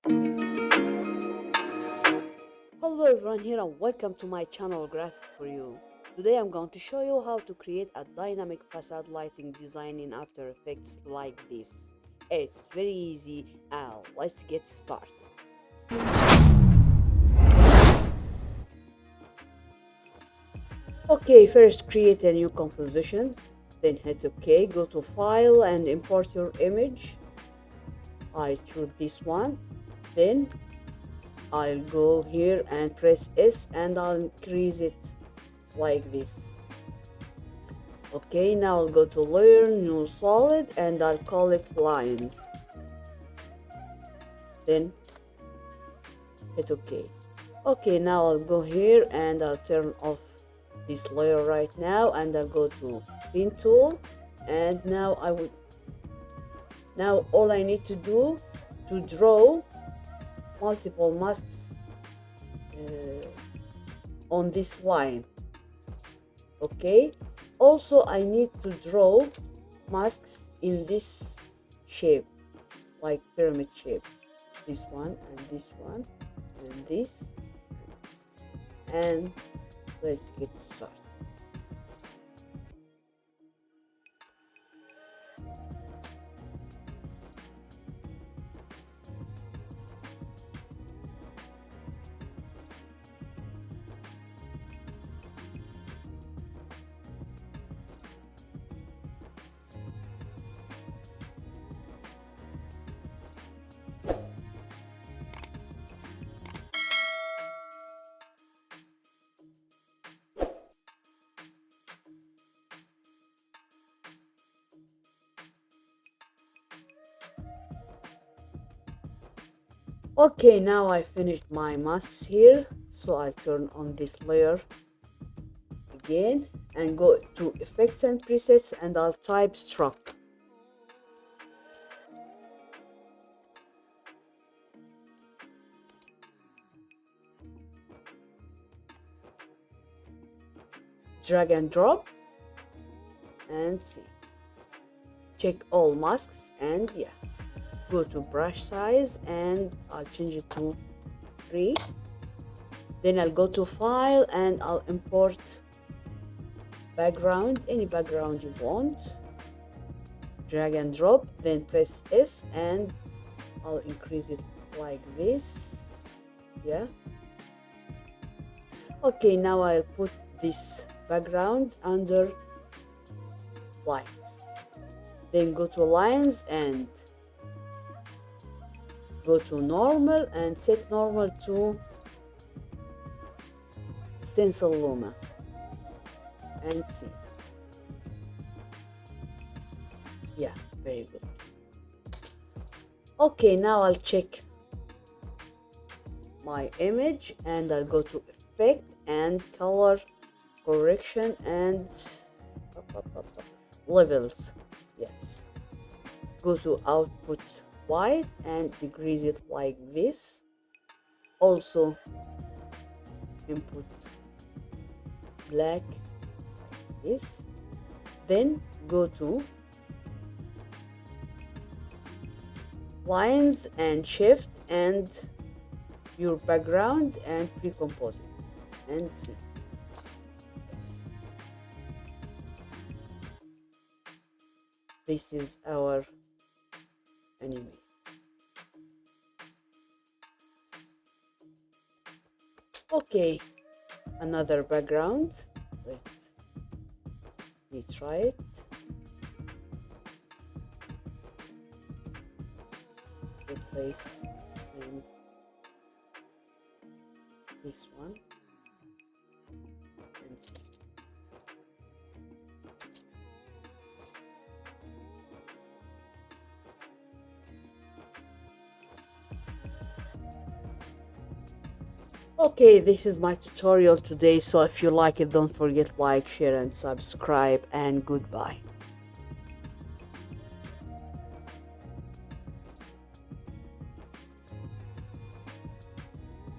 Hello everyone here and welcome to my channel Graphic for You. Today I'm going to show you how to create a dynamic facade lighting design in After Effects like this. It's very easy. Let's get started. Okay, first create a new composition, then hit OK, go to File and import your image. I choose this one, then I'll go here and press S and I'll increase it like this. Okay, now I'll go to layer, new solid, and I'll call it lines. Then hit OK. Okay, now I'll go here and I'll turn off this layer right now, and I'll go to pen tool, and now all I need to do to draw multiple masks on this line. Okay, also I need to draw masks in this shape, like pyramid shape. This one and this one and this, and let's get started. Okay, now I finished my masks here, so I turn on this layer again and go to effects and presets, and I'll type stroke. Drag and drop and see. Check all masks and yeah. Go to brush size and I'll change it to 3. Then I'll go to file and I'll import background, any background you want. Drag and drop, then press S and I'll increase it like this. Yeah. Okay, now I'll put this background under lines. Then go to lines and go to normal and set normal to stencil luma and see. Yeah, very good. Okay, now I'll check my image and I'll go to effect and color correction and levels. Yes, go to output white and decrease it like this. Also input black like this. Then go to lines and shift and your background and pre-compose it and see. Yes. This is our animate. Okay, another background. Let me try it. Replace and this one and see. Okay, this is my tutorial today, so if you like it, don't forget like, share and subscribe, and goodbye.